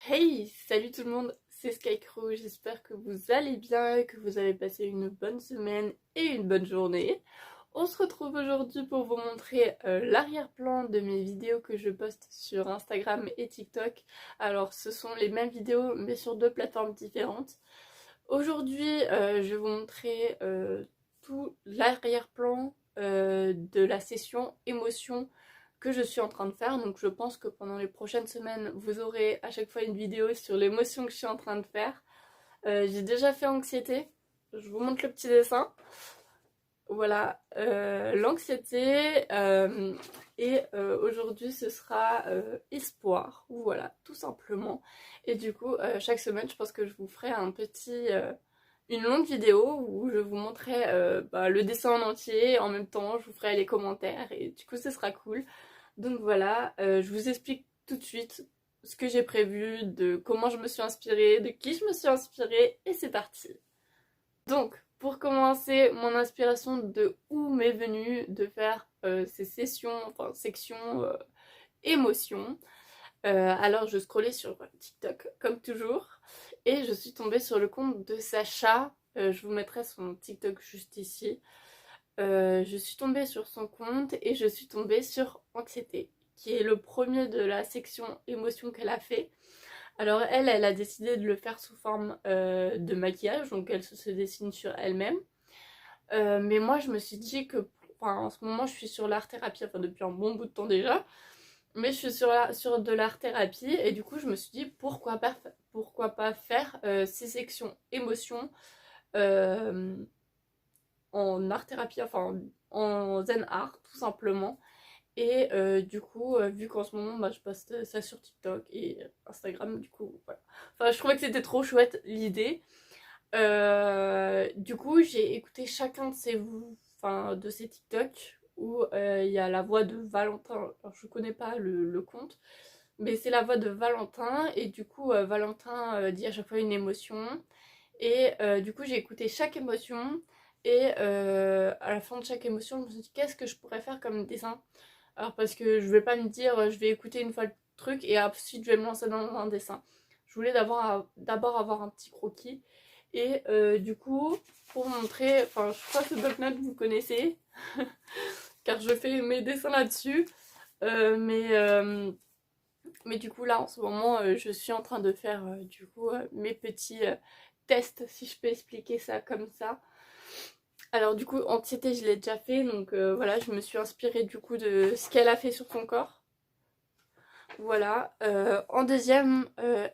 Hey, salut tout le monde, c'est Skycrow, j'espère que vous allez bien, que vous avez passé une bonne semaine et une bonne journée. On se retrouve aujourd'hui pour vous montrer l'arrière-plan de mes vidéos que je poste sur Instagram et TikTok. Alors ce sont les mêmes vidéos mais sur deux plateformes différentes. Aujourd'hui je vais vous montrer tout l'arrière-plan de la session émotion que je suis en train de faire. Donc je pense que pendant les prochaines semaines, vous aurez à chaque fois une vidéo sur l'émotion que je suis en train de faire. J'ai déjà fait anxiété. Je vous montre le petit dessin. Voilà, l'anxiété. Et aujourd'hui, ce sera espoir. Voilà, tout simplement. Et du coup, chaque semaine, je pense que je vous ferai une longue vidéo où je vous montrerai le dessin en entier. En même temps, je vous ferai les commentaires. Et du coup, ce sera cool. Donc voilà, je vous explique tout de suite ce que j'ai prévu, de comment je me suis inspirée, de qui je me suis inspirée, et c'est parti. Donc, pour commencer, mon inspiration de où m'est venue de faire ces sessions, enfin sections émotions. Alors je scrollais sur TikTok comme toujours et je suis tombée sur le compte de Sacha. Je vous mettrai son TikTok juste ici. Je suis tombée sur son compte et je suis tombée sur Anxiété, qui est le premier de la section émotion qu'elle a fait. Alors elle a décidé de le faire sous forme de maquillage, donc elle se dessine sur elle-même. Mais moi je me suis dit que, enfin, en ce moment je suis sur l'art thérapie, enfin depuis un bon bout de temps déjà, mais je suis sur de l'art thérapie et du coup je me suis dit pourquoi pas faire ces sections émotions euh, en art thérapie, enfin en zen art tout simplement. Et du coup, vu qu'en ce moment je poste ça sur TikTok et Instagram, du coup voilà. Enfin, je trouvais que c'était trop chouette l'idée. Du coup, j'ai écouté chacun de de ces TikTok où il y a la voix de Valentin. Alors, je connais pas le compte, mais c'est la voix de Valentin et du coup, Valentin dit à chaque fois une émotion. Et du coup, j'ai écouté chaque émotion. Et à la fin de chaque émotion, je me suis dit qu'est-ce que je pourrais faire comme dessin. Alors parce que je vais pas me dire je vais écouter une fois le truc et ensuite je vais me lancer dans un dessin. Je voulais d'abord avoir un petit croquis. Et du coup, pour montrer, enfin je crois que Bloc-Notes vous connaissez, car je fais mes dessins là-dessus. Euh, mais, euh, mais du coup là en ce moment je suis en train de faire mes petits tests, si je peux expliquer ça comme ça. Alors du coup Anxiété je l'ai déjà fait, donc voilà, je me suis inspirée du coup de ce qu'elle a fait sur son corps. Voilà. En deuxième,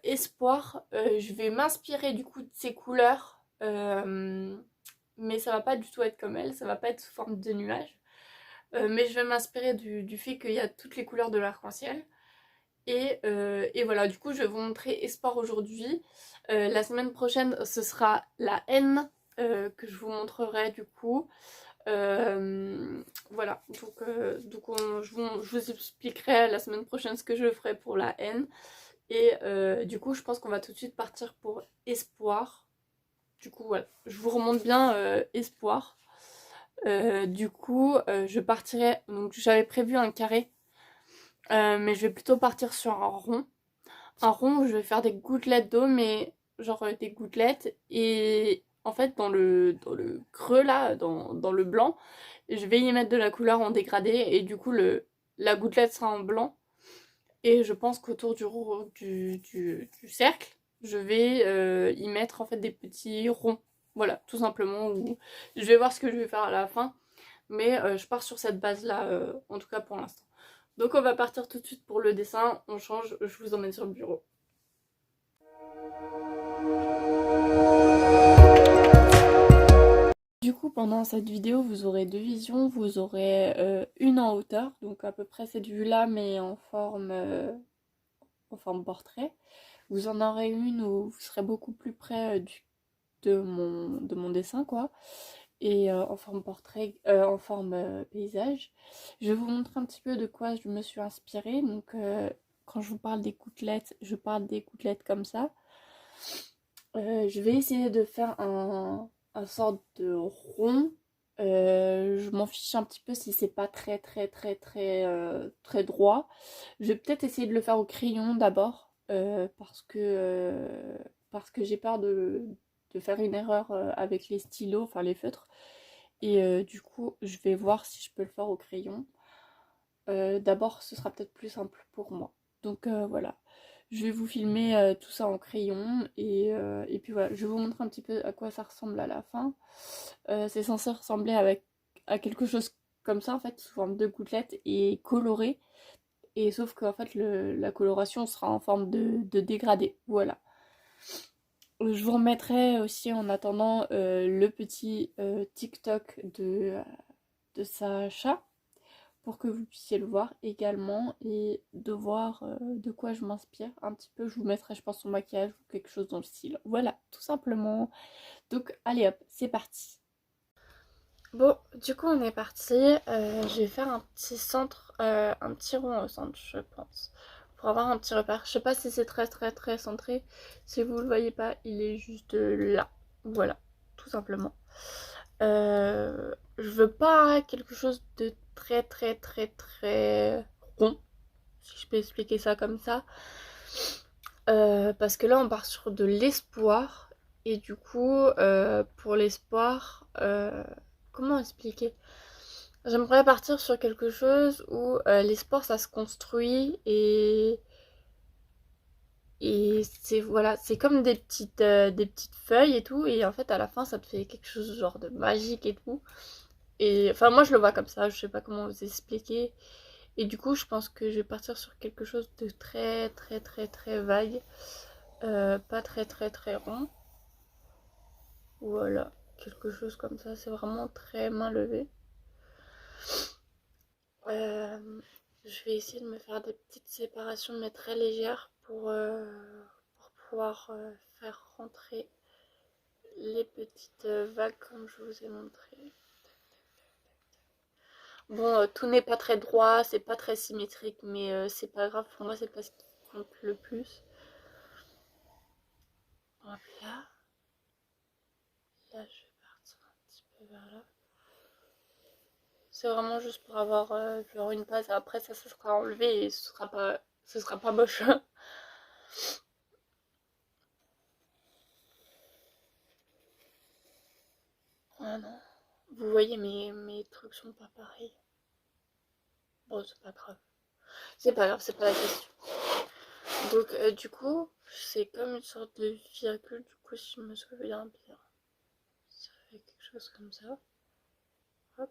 espoir, je vais m'inspirer du coup de ses couleurs, mais ça va pas du tout être comme elle, ça va pas être sous forme de nuages. Mais je vais m'inspirer du fait qu'il y a toutes les couleurs de l'arc-en-ciel. Et voilà, du coup, je vais vous montrer espoir aujourd'hui. La semaine prochaine, ce sera la haine que je vous montrerai du coup. Voilà, je vous expliquerai la semaine prochaine ce que je ferai pour la haine. Et du coup, je pense qu'on va tout de suite partir pour espoir. Du coup, voilà, je vous remonte bien espoir. Je partirai. Donc, j'avais prévu un carré, mais je vais plutôt partir sur un rond. Un rond où je vais faire des gouttelettes d'eau, mais genre des gouttelettes. Et en fait, dans le creux là, dans le blanc, je vais y mettre de la couleur en dégradé. Et du coup, la gouttelette sera en blanc. Et je pense qu'autour du cercle, je vais y mettre en fait des petits ronds. Voilà, tout simplement. Je vais voir ce que je vais faire à la fin. Mais je pars sur cette base-là, en tout cas pour l'instant. Donc on va partir tout de suite pour le dessin. On change, je vous emmène sur le bureau. Du coup, pendant cette vidéo, vous aurez deux visions. Vous aurez une en hauteur, donc à peu près cette vue-là, mais en forme portrait. Vous en aurez une où vous serez beaucoup plus près de mon dessin, quoi. Et en forme portrait, en forme paysage. Je vais vous montrer un petit peu de quoi je me suis inspirée. Donc, quand je vous parle des gouttelettes, je parle des gouttelettes comme ça. Je vais essayer de faire un sorte de rond. Je m'en fiche un petit peu si c'est pas très droit. Je vais peut-être essayer de le faire au crayon d'abord. parce que j'ai peur de faire une erreur avec les stylos, enfin les feutres. Et du coup, je vais voir si je peux le faire au crayon. D'abord, ce sera peut-être plus simple pour moi. Donc voilà, je vais vous filmer tout ça en crayon et puis voilà, je vais vous montrer un petit peu à quoi ça ressemble à la fin. C'est censé ressembler à quelque chose comme ça en fait, sous forme de gouttelettes et coloré. Et sauf qu'en fait la coloration sera en forme de dégradé. Voilà. Je vous remettrai aussi en attendant le petit TikTok de Sacha pour que vous puissiez le voir également et de voir de quoi je m'inspire un petit peu. Je vous mettrai, je pense, son maquillage ou quelque chose dans le style. Voilà, tout simplement. Donc, allez hop, c'est parti. Bon, du coup, on est parti. Je vais faire un petit centre, un petit rond au centre, je pense. Pour avoir un petit repère. Je sais pas si c'est très très très centré. Si vous le voyez pas, il est juste là. Voilà, tout simplement. Je veux pas quelque chose de très très très très rond, si je peux expliquer ça comme ça. Parce que là on part sur de l'espoir. Et du coup, pour l'espoir, comment expliquer? J'aimerais partir sur quelque chose où l'espoir ça se construit et c'est voilà, c'est comme des petites feuilles et tout, et en fait à la fin ça te fait quelque chose genre de magique et tout. Et enfin moi je le vois comme ça, je sais pas comment vous expliquer. Et du coup je pense que je vais partir sur quelque chose de très très très très vague. Pas très très très rond. Voilà, quelque chose comme ça, c'est vraiment très main levée. Je vais essayer de me faire des petites séparations mais très légères pour pouvoir faire rentrer les petites vagues comme je vous ai montré. Bon, tout n'est pas très droit, c'est pas très symétrique, mais c'est pas grave, pour moi c'est pas ce qui compte le plus. Hop là. Là, je vais partir un petit peu vers là. C'est vraiment juste pour avoir genre une base. Après ça, ça sera enlevé et ce sera pas moche. Ah non. Vous voyez, mes trucs sont pas pareils. Bon, c'est pas grave. C'est pas grave, c'est pas la question. Donc, du coup, c'est comme une sorte de virgule. Du coup, si je me souviens bien, ça fait quelque chose comme ça. Hop.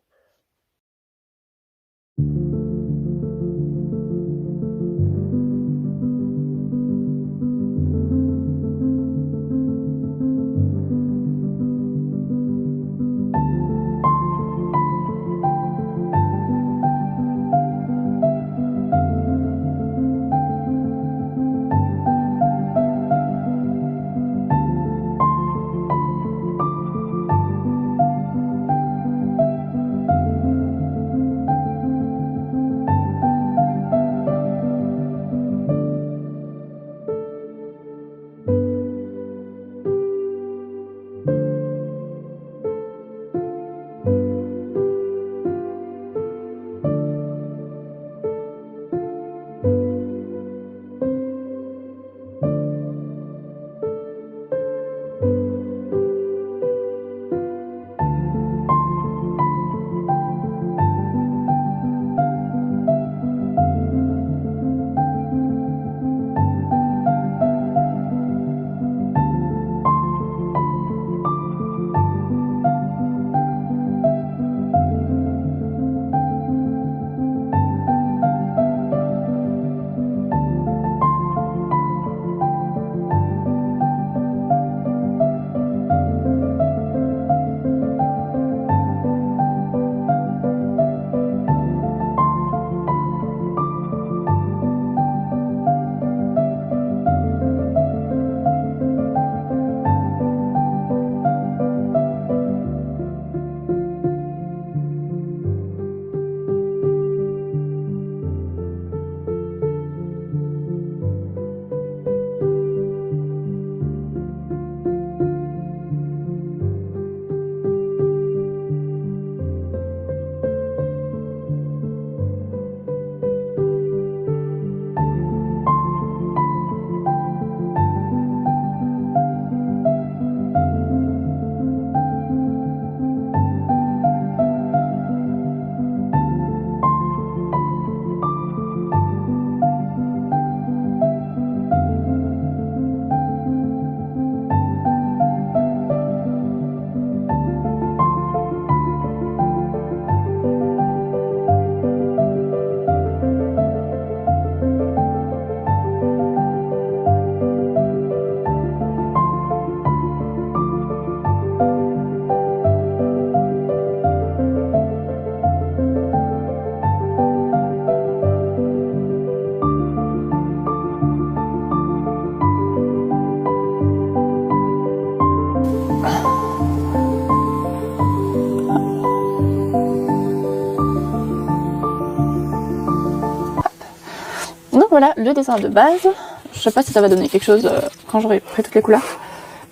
voilà le dessin de base. Je sais pas si ça va donner quelque chose quand j'aurai pris toutes les couleurs.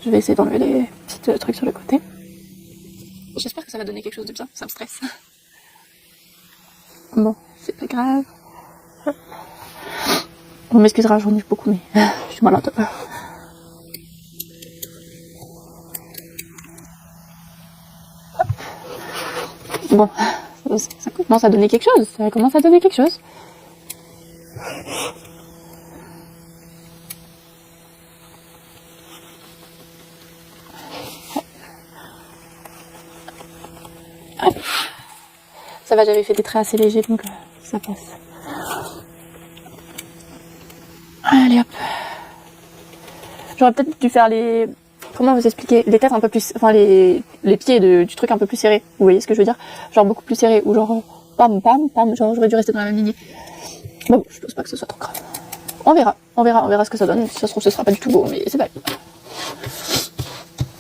Je vais essayer d'enlever les petits trucs sur le côté. J'espère que ça va donner quelque chose de bien, ça me stresse. Bon, c'est pas grave. On m'excusera, j'en ai beaucoup, mais je suis malade. Bon, ça commence à donner quelque chose. Ça commence à donner quelque chose. Ça va, j'avais fait des traits assez légers, donc ça passe. Allez hop. J'aurais peut-être dû faire les... Comment vous expliquer? Les têtes un peu plus... Enfin, les pieds du truc un peu plus serrés. Vous voyez ce que je veux dire? Genre beaucoup plus serré. Ou genre... pam, pam, pam. Genre j'aurais dû rester dans la même lignée. Bon, je pense pas que ce soit trop grave. On verra ce que ça donne. Si ça se trouve, ce sera pas du tout beau, mais c'est pas grave.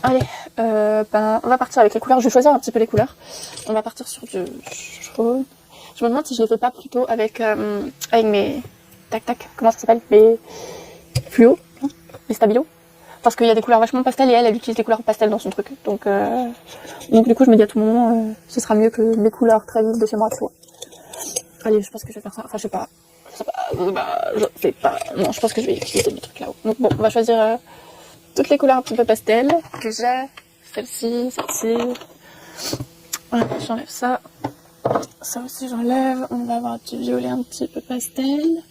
Allez, on va partir avec les couleurs. Je vais choisir un petit peu les couleurs. On va partir sur du jaune. Je me demande si je les fais pas plutôt avec mes... Tac, comment ça s'appelle? Mes fluos, mes stabilos. Parce qu'il y a des couleurs vachement pastel et elle utilise des couleurs pastel dans son truc. Donc du coup, je me dis à tout moment, ce sera mieux que mes couleurs très vives de chez moi, tu vois. Allez, je pense que je vais faire ça. Enfin, je sais pas. Non, je pense que je vais utiliser mes trucs là-haut. Donc bon, on va choisir toutes les couleurs un petit peu pastel que j'ai. Celle-ci. Voilà, j'enlève ça. Ça aussi, j'enlève. On va avoir du violet un petit peu pastel.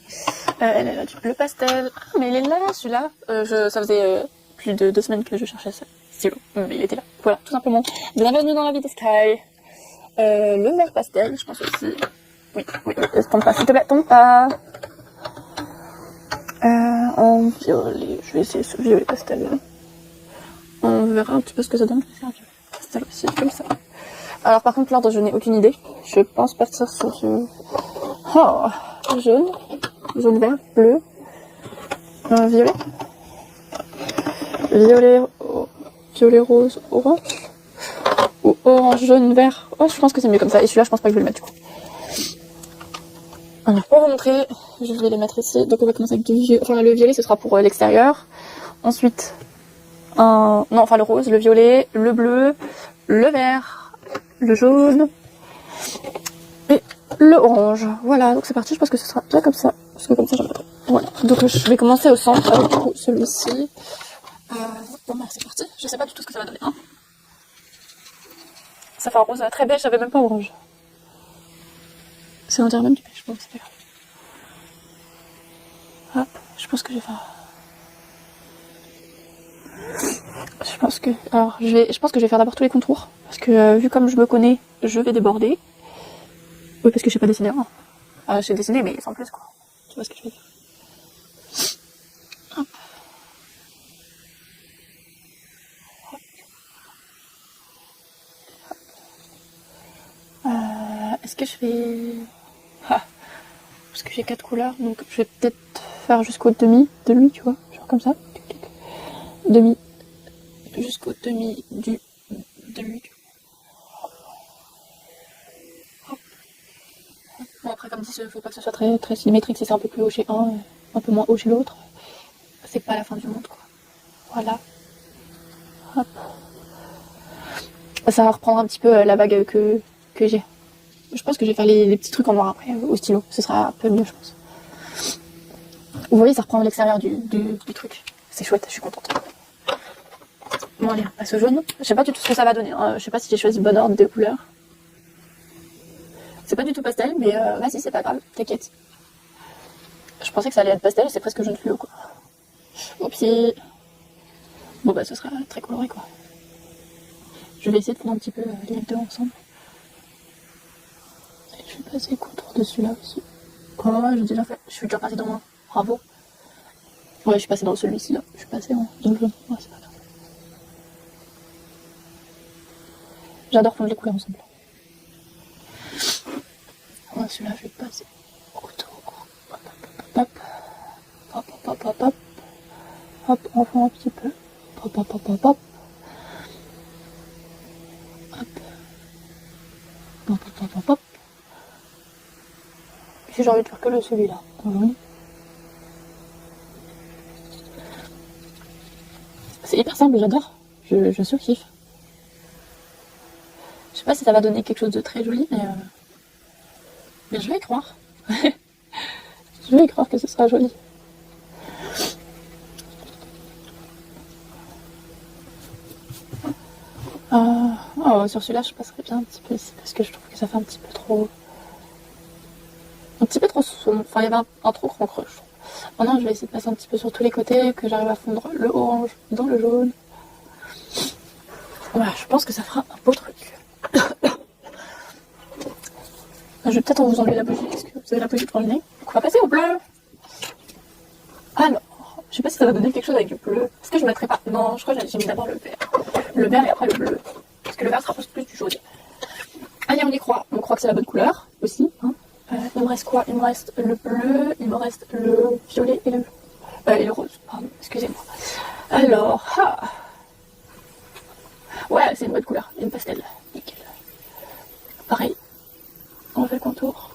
Elle a du bleu pastel. Ah, mais il est là, celui-là. Ça faisait plus de 2 semaines que je cherchais ça. Stylo. Mais il était là. Voilà, tout simplement. Bienvenue dans la vie de Sky. Le vert pastel, je pense aussi. Oui. Tombe pas, s'il te plaît, tombe pas. En violet. Je vais essayer ce violet pastel. On verra un petit peu ce que ça donne. Je vais faire un violet pastel aussi, comme ça. Alors par contre, l'ordre, je n'ai aucune idée. Je pense partir sur du... jaune, vert, bleu, violet, violet, rose, orange, ou orange, jaune, vert. Oh, je pense que c'est mieux comme ça. Et celui-là, je pense pas que je vais le mettre du coup. Alors, pour vous montrer, je vais les mettre ici. Donc on va commencer avec du violet. Enfin, le violet, ce sera pour l'extérieur. Ensuite, le rose, le violet, le bleu, le vert, le jaune et le orange. Voilà, donc c'est parti. Je pense que ce sera bien comme ça. Parce que comme ça, j'aime pas trop. Voilà, donc je vais commencer au centre avec celui-ci. Bon, bah, c'est parti. Je sais pas du tout ce que ça va donner. Hein. Ça fait un rose très beige, j'avais même pas orange. C'est on dirait même du beige, bon, c'est pas grave. Hop, je pense que je vais faire... Je pense que je vais faire d'abord tous les contours. Parce que vu comme je me connais, je vais déborder. Oui, parce que je sais pas dessiner. Hein. Je sais dessiner, mais sans plus, quoi. Tu vois ce que je veux dire. Hop. Est-ce que je fais... Parce que j'ai 4 couleurs, donc je vais peut-être faire jusqu'au demi de lui, tu vois. Genre comme ça. Demi. Jusqu'au demi de lui. Bon, après, comme dit, il ne faut pas que ce soit très, très symétrique. Si c'est un peu plus haut chez un, un peu moins haut chez l'autre, c'est pas la fin du monde, quoi. Voilà. Hop. Ça va reprendre un petit peu la vague que j'ai. Je pense que je vais faire les petits trucs en noir après, au stylo. Ce sera un peu mieux, je pense. Vous voyez, ça reprend l'extérieur du truc. C'est chouette, je suis contente. Bon, allez, on passe au jaune. Je sais pas du tout ce que ça va donner. Hein. Je sais pas si j'ai choisi le bon ordre de couleurs. C'est pas du tout pastel, mais vas-y, c'est pas grave, t'inquiète. Je pensais que ça allait être pastel, c'est presque jaune fluo, quoi. Oupsie. Bon, bah, ce sera très coloré, quoi. Je vais essayer de fondre un petit peu les deux ensemble. Et je vais passer le contour de celui-là aussi. Oh, j'ai déjà fait. Je suis déjà passée dans un. Bravo. Ouais, je suis passée dans celui-ci, là. Je suis passée dans le jaune. Ouais, c'est pas grave. J'adore fondre les couleurs ensemble. Ouais, celui-là, je vais passer autour. Hop, hop, hop, hop, hop, hop. Hop, on fond un petit peu. Hop, hop, hop, hop, hop. Hop. Hop, hop, hop, hop, hop. Si j'ai envie de faire que celui-là, en jaune. C'est hyper simple, j'adore. Je surkiffe. Je sais pas si ça va donner quelque chose de très joli, mais je vais y croire. Je vais y croire que ce sera joli. Oh, sur celui-là, je passerai bien un petit peu ici parce que je trouve que ça fait un petit peu trop sombre. Enfin, il y avait un trop grand creux, je trouve. Maintenant, je vais essayer de passer un petit peu sur tous les côtés, que j'arrive à fondre le orange dans le jaune. Voilà, je pense que ça fera un beau truc. Je vais peut-être vous enlever la bougie, parce que vous avez la bougie pour le nez. Donc on va passer au bleu. Alors, je sais pas si ça va donner quelque chose avec du bleu. Est-ce que je mettrai pas? Non, je crois que j'ai mis d'abord le vert. Le vert et après le bleu. Parce que le vert se rapproche plus du jaune. Allez, on y croit. On croit que c'est la bonne couleur aussi. Hein. Il me reste quoi? Il me reste le bleu, il me reste le violet et le rose. Pardon, excusez-moi. Alors, ouais, c'est une bonne couleur. Une pastel. Nickel. Pareil. On fait le contour.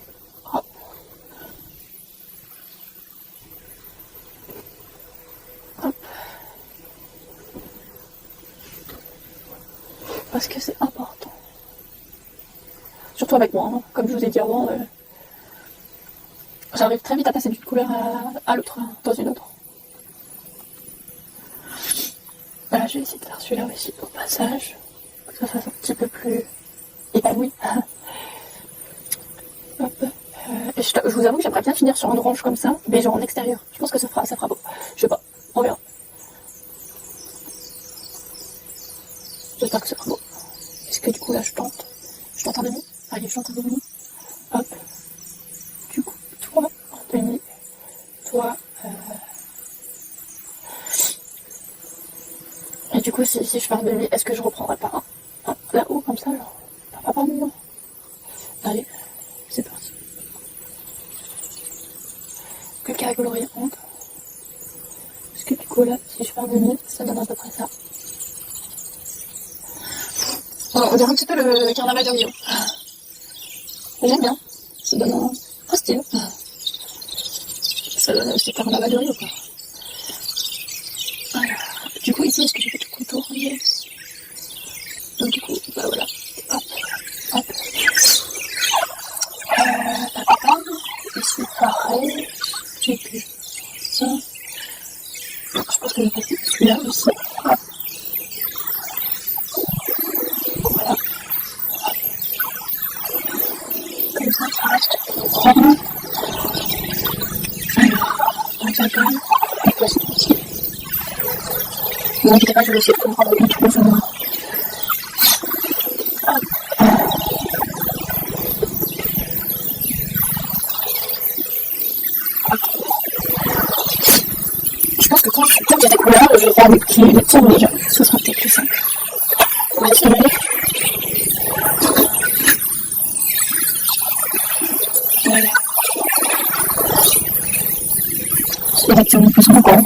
Hop. Hop. Parce que c'est important. Surtout avec moi, hein. Comme je vous ai dit avant, j'arrive très vite à passer d'une couleur à l'autre, hein, dans une autre. Voilà, je vais essayer de faire celui-là aussi au passage, que ça fasse un petit peu plus épanoui. Hop. Je vous avoue que j'aimerais bien finir sur un orange comme ça, mais genre en extérieur. Je pense que ça fera beau. Je sais pas, on verra. J'espère que ça fera beau. Est-ce que du coup là je tente un demi? Allez, je tente un demi. Hop. Du coup, toi en demi. Toi. Et du coup, si je fais un demi, est-ce que je reprendrai pas un là-haut comme ça alors? Pas non. Allez, c'est parti. Quelqu'un avec l'oreille honte. Parce que du coup là, si je fais un demi, ça donne à peu près ça. Alors, on dirait un petit peu le carnaval de Rio. J'aime bien. Ça donne un style. Ça donne un petit carnaval de Rio, quoi. Alors, du coup, ici, est-ce que j'ai fait tout le contour? Yes. Donc, du coup, bah voilà. Hop, hop. Ici, pareil. J'ai plus ça. Je pense que j'ai fait celui-là aussi. Hop. Voilà. Comme ça reste rond. Alors, on diagonale. Et place ici. Ne vous inquiétez pas, je vais essayer de comprendre le contour de moi. Je pense que quand il y a des couleurs, je vais faire des petits tours déjà. Ce sera peut-être plus simple. On va essayer. Voilà. C'est directement plus encore.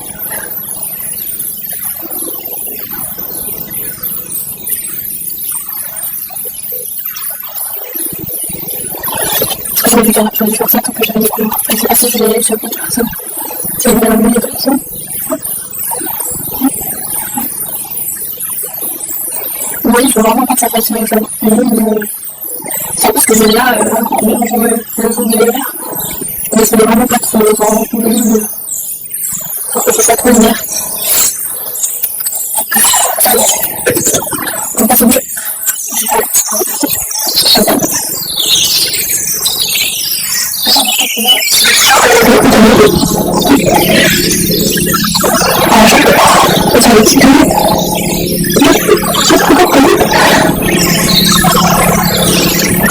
J'aurais dû faire ça tant que j'avais des couleurs. Ah si, je vais faire ça. C'est bien la comme ça. Vous voyez, je veux vraiment pas que ça fasse une jaune. C'est parce que j'ai là, en mélangeant le jaune et le vert. Mais je voulais vraiment pas trop grand bleu. Pour que ce soit trop lumière. Allez. On passe au bleu.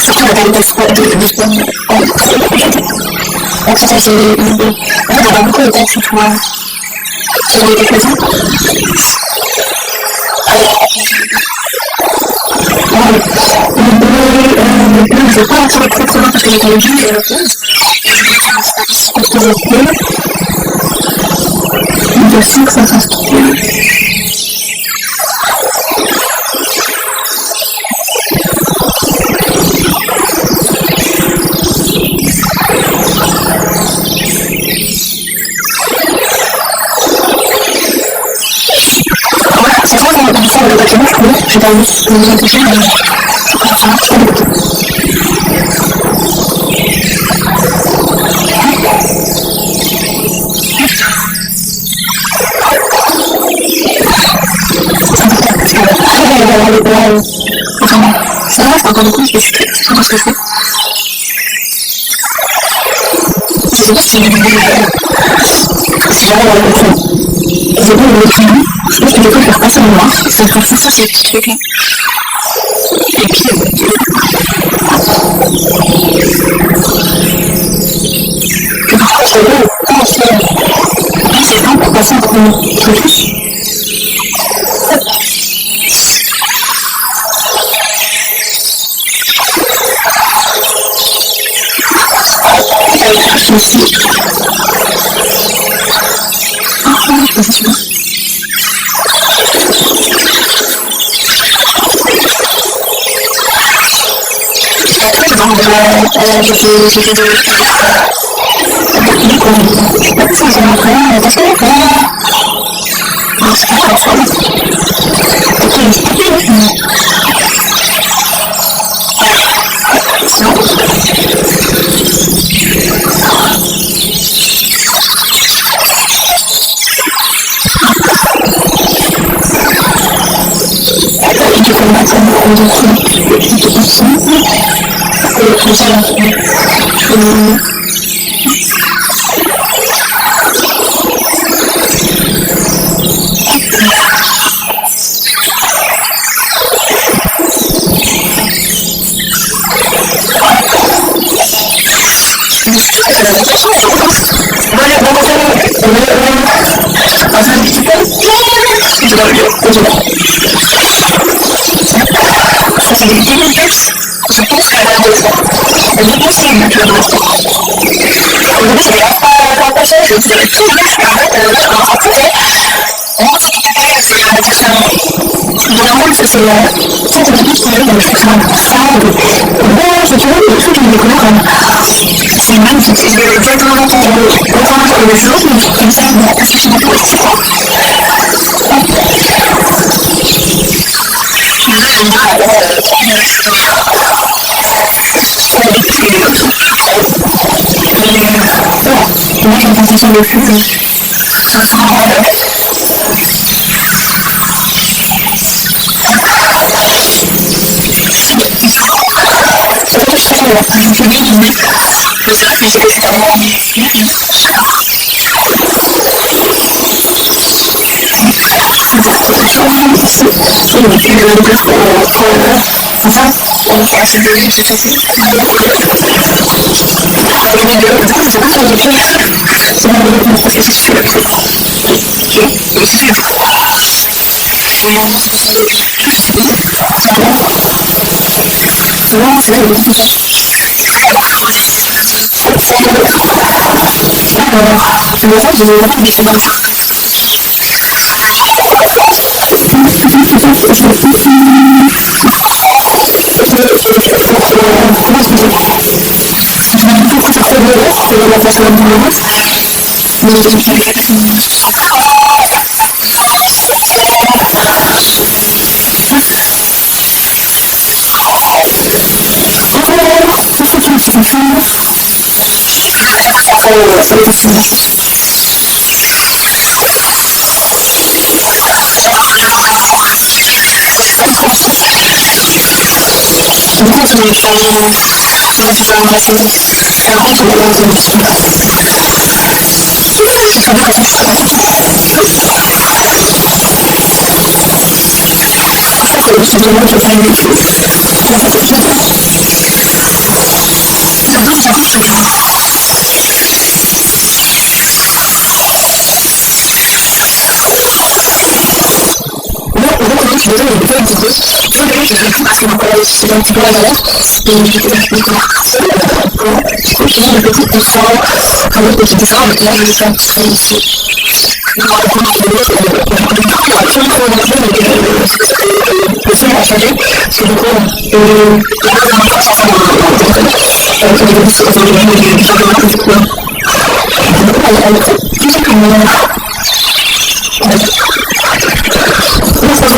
Surtout la taille de donc ça c'est une idée. En fait, on a beaucoup de textes sur toi. Sur les quelques-uns. Le bleu, je vais pas en faire trop loin parce que j'ai quand même vu le rose. Parce que j'ai bleu. Je sens que ça s'inspire.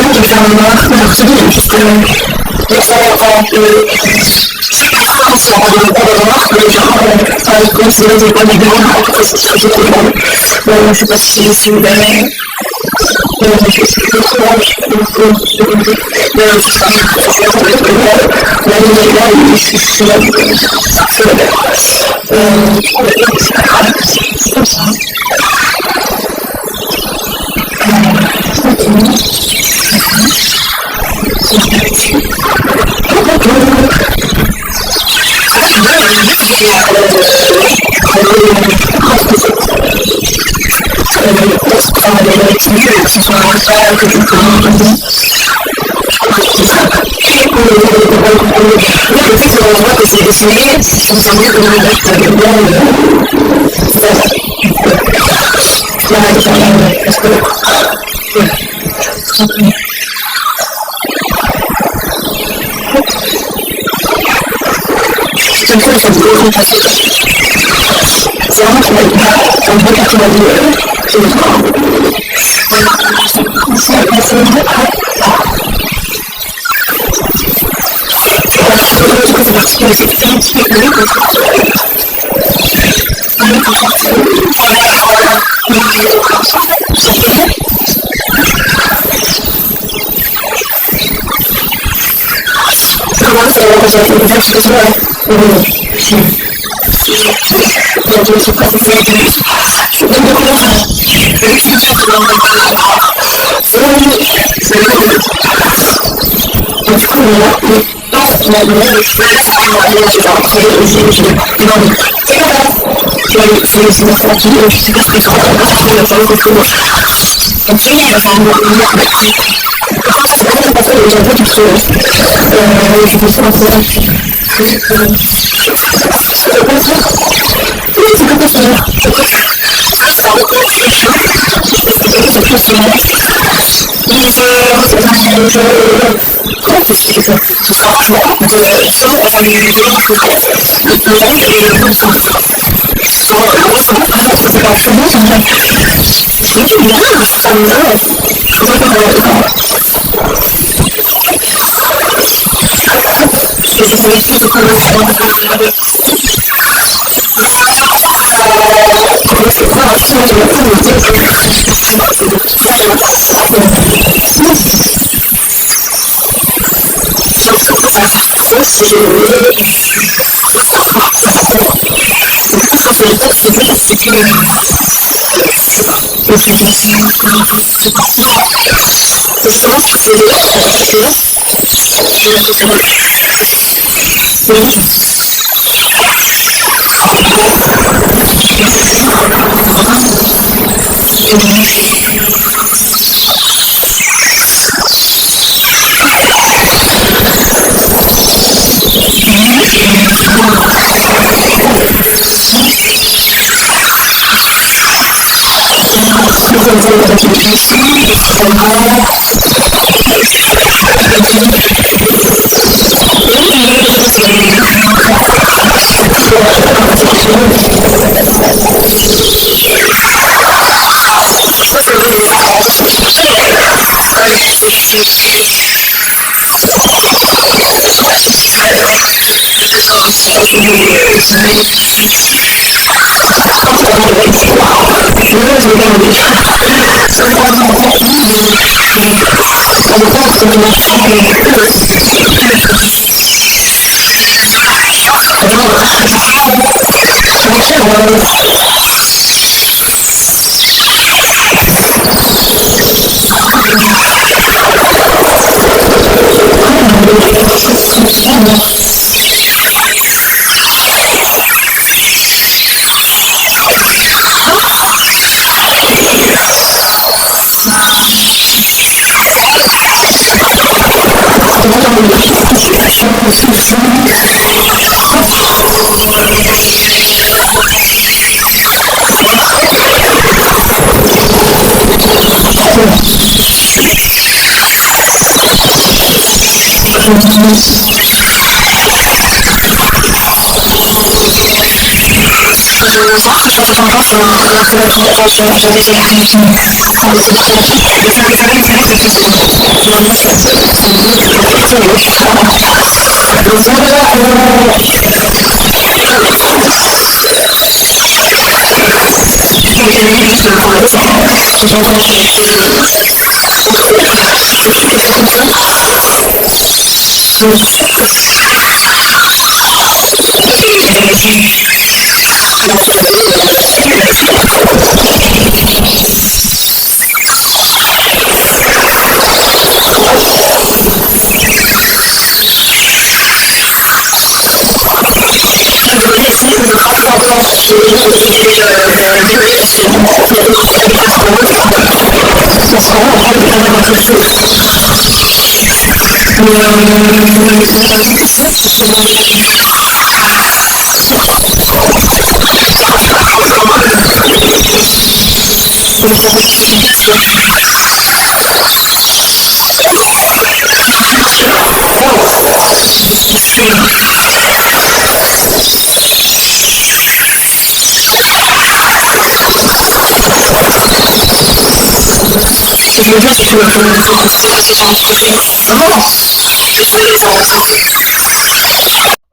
vraiment de faire un remarque aujourd'hui, puisque les enfants, chaque fois, on s'en rend remarque, les gens considèrent des bonnes idées, après, c'est ce que je comprends. Je ne sais pas si vous avez. On voit que c'est dessiné, on s'en dit que le reste de c'est vraiment qu'il un beau carton de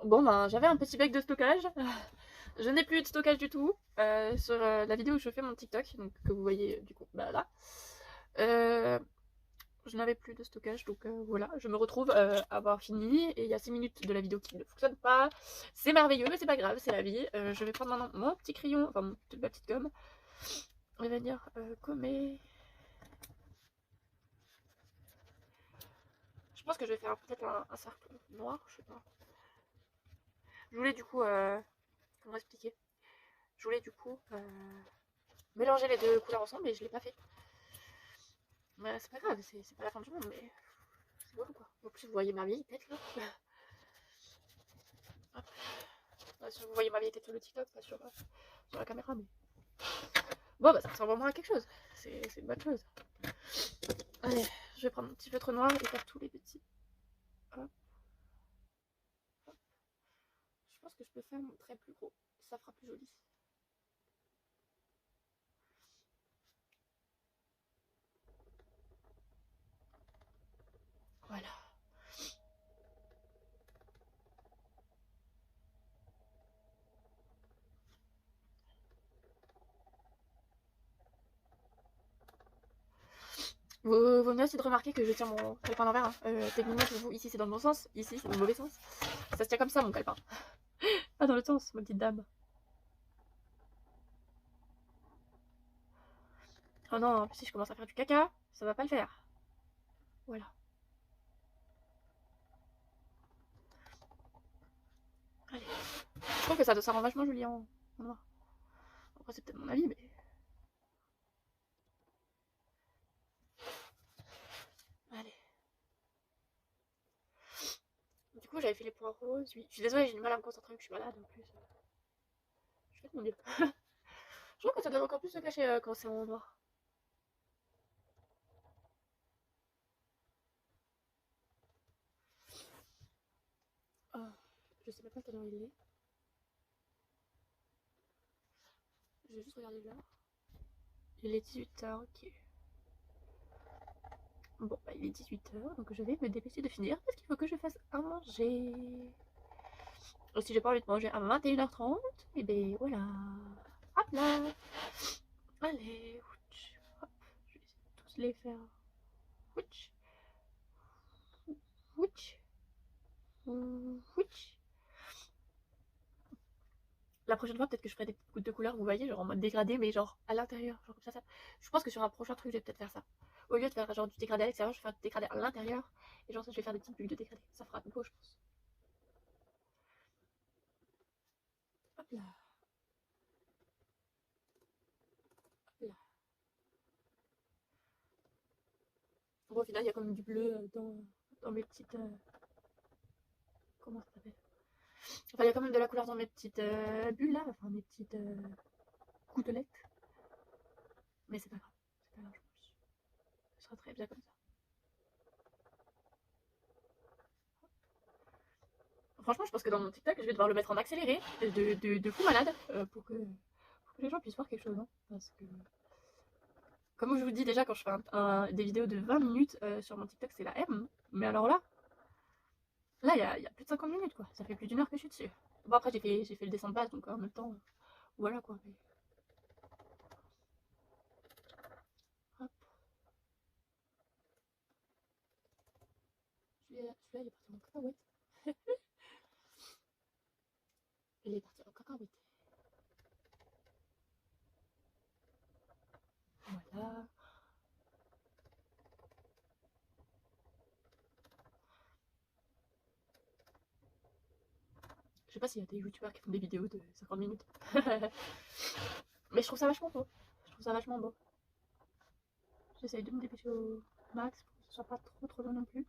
Bon ben j'avais un petit bec de stockage. Je n'ai plus de stockage du tout sur la vidéo où je fais mon TikTok, donc que vous voyez du coup bah, là. Je n'avais plus de stockage, donc voilà, je me retrouve à avoir fini et il y a 6 minutes de la vidéo qui ne fonctionne pas. C'est merveilleux, mais c'est pas grave, c'est la vie. Je vais prendre maintenant mon petit crayon, enfin ma petite gomme. On va dire gommer. Je pense que je vais faire peut-être un cercle noir, je sais pas. Je voulais du coup, comment expliquer? Je voulais du coup mélanger les deux couleurs ensemble et je l'ai pas fait. Mais c'est pas grave, c'est pas la fin du monde, mais c'est bon quoi. En plus vous voyez ma vieille tête là. Hop. Là, si vous voyez ma vieille tête sur le TikTok, pas sur la caméra, mais bon bah ça ressemble vraiment à quelque chose. C'est une bonne chose. Allez, je vais prendre mon petit feutre noir et faire tous les petits. Hop. Hop. Je pense que je peux faire mon trait plus gros, ça fera plus joli. Voilà. Vous venez aussi de remarquer que je tiens mon calepin d'envers. Hein. Techniquement, pour vous, ici c'est dans le bon sens, ici c'est dans le mauvais sens. Ça se tient comme ça mon calepin. Pas dans le sens, ma petite dame. Oh non, en plus si je commence à faire du caca, ça va pas le faire. Voilà. Allez. Je trouve que ça rend vachement joli en noir. Après c'est peut-être mon avis, mais... Allez. Du coup j'avais fait les points roses. Oui. Je suis désolée, j'ai du mal à me concentrer, que je suis malade en plus. Je fais de mon mieux. Je trouve que ça donne encore plus se cacher quand c'est en noir. Oh, je sais même pas quelle heure il est. Je vais juste regarder l'heure. Il est 18h, ok. Bon, bah il est 18h, donc je vais me dépêcher de finir parce qu'il faut que je fasse à manger. Et si j'ai pas envie de manger à 21h30, et ben voilà. Hop là. Allez, hop, je vais essayer de tous les faire. Ouch. Ouch. Ouch. La prochaine fois, peut-être que je ferai des petites gouttes de couleur, vous voyez, genre en mode dégradé, mais genre à l'intérieur. Genre comme ça. Je pense que sur un prochain truc, je vais peut-être faire ça. Au lieu de faire genre du dégradé à l'extérieur, je vais faire du dégradé à l'intérieur. Et genre ça, je vais faire des petites bulles de dégradé. Ça fera beau, je pense. Hop là. Hop là. Bon, au final, il y a quand même du bleu dans mes petites... comment ça s'appelle? Enfin, il y a quand même de la couleur dans mes petites bulles là, enfin mes petites gouttelettes. Mais c'est pas grave, c'est pas grave, je m'en fiche. Ce sera très bien comme ça. Franchement, je pense que dans mon TikTok, je vais devoir le mettre en accéléré, de fou malade, pour que les gens puissent voir quelque chose, hein, parce que Comme je vous dis déjà, quand je fais des vidéos de 20 minutes sur mon TikTok, c'est la M. Mais alors là, il y a plus de 50 minutes, quoi. Ça fait plus d'1 heure que je suis dessus. Bon, après, j'ai fait le dessin de base, donc en même temps, voilà, quoi. Mais... Hop. Celui-là, il est parti en cacahuète. Il est parti en cacahuète. Voilà. Je sais pas s'il y a des youtubeurs qui font des vidéos de 50 minutes. Mais je trouve ça vachement beau. Je trouve ça vachement beau. J'essaye de me dépêcher au max pour que ce soit pas trop long non plus.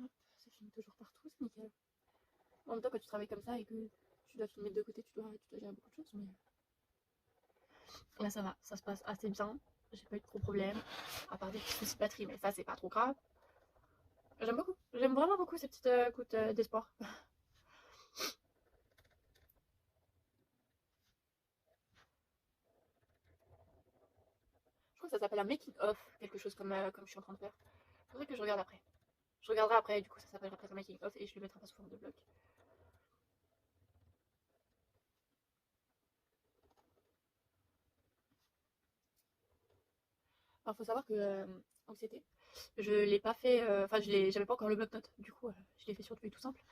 Hop, ça filme toujours partout, c'est nickel. En même temps, quand tu travailles comme ça et que tu dois filmer de deux côtés, tu dois gérer beaucoup de choses. Mais là, ça va, ça se passe assez bien. J'ai pas eu de gros problèmes, à part des petits soucis de batterie, mais ça, c'est pas trop grave. J'aime beaucoup, j'aime vraiment beaucoup ces petites gouttes d'espoir. Je crois que ça s'appelle un making of, quelque chose comme je suis en train de faire. Faudrait que je regarde après. Je regarderai après, du coup ça s'appellera peut-être un making of et je le mettrai pas sous forme de blog. Alors faut savoir que Anxiété, je l'ai pas fait, enfin j'avais pas encore le bloc-notes, du coup je l'ai fait sur du tout simple.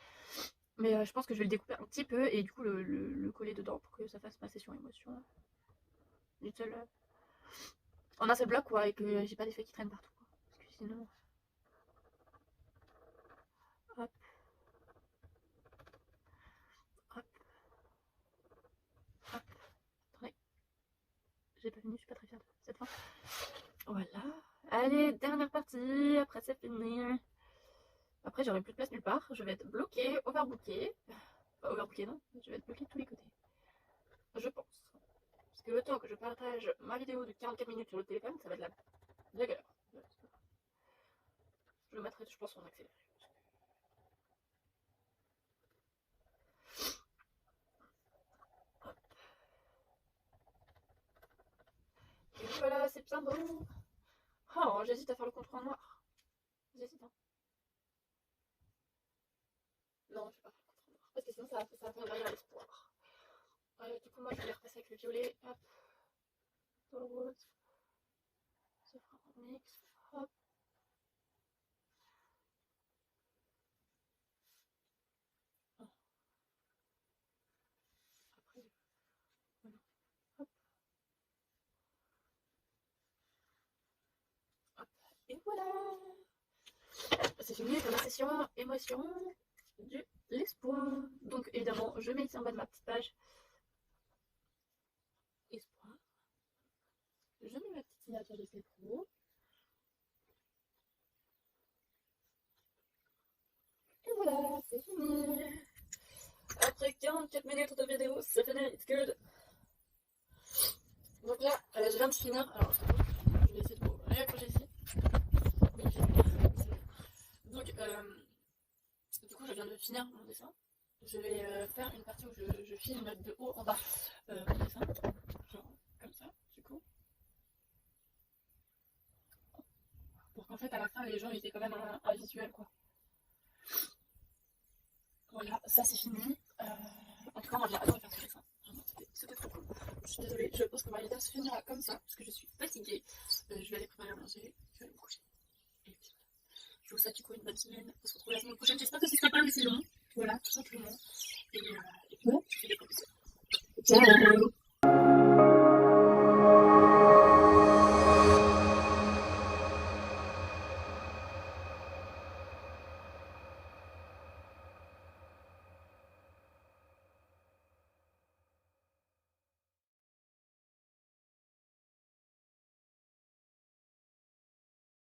Mais je pense que je vais le découper un petit peu et du coup le coller dedans pour que ça fasse ma session émotion. Une seule, en un seul bloc quoi, et que j'ai pas d'effet qui traînent partout. Quoi. Parce que sinon... Hop. Hop. Hop. Attendez. J'ai pas fini, je suis pas très fière de cette fin. Voilà. Allez, dernière partie, après c'est fini. Après j'aurai plus de place nulle part, je vais être bloquée, overbookée. Enfin overbookée non, je vais être bloquée de tous les côtés. Je pense. Parce que le temps que je partage ma vidéo de 44 minutes sur le téléphone, ça va être la galère. Je le mettrai, je pense, en accéléré. Et voilà, c'est bien beau. Oh, j'hésite à faire le contour en noir. J'hésite, hein. Non, je vais pas faire le contour en noir. Parce que sinon, ça va faire l'espoir. Du coup, moi, je vais les repasser avec le violet. Hop. Dans le rose. Ça fera un mix. Hop. Après, voilà. Hop. Hop. Et voilà. C'est fini pour la session émotion de l'espoir. Donc, évidemment, je mets ici en bas de ma petite page espoir. Je mets ma petite signature de Stay Pro. Et voilà, c'est fini. Après 44 minutes de vidéo, c'est fini, it's good. Donc là, je viens de finir. Alors, je vais essayer de vous réaccrocher ici. Donc, du coup, je viens de finir mon dessin. Je vais faire une partie où je filme de haut en bas mon dessin. Genre comme ça, du coup. Pour qu'en fait, à la fin, les gens ils aient quand même un visuel, quoi. Voilà, ça c'est fini. En tout cas, moi j'ai adoré faire ce dessin. C'était trop cool. Je suis désolée, je pense que ma vidéo se finira comme ça parce que je suis fatiguée. Je vais aller préparer à manger, je vais aller me coucher. Et puis voilà. Je vous souhaite du coup une bonne semaine. On se retrouve la semaine prochaine. J'espère que ce sera pas aussi long. Voilà, tout simplement. Et puis voilà, je vous fais des gros bisous. Ciao!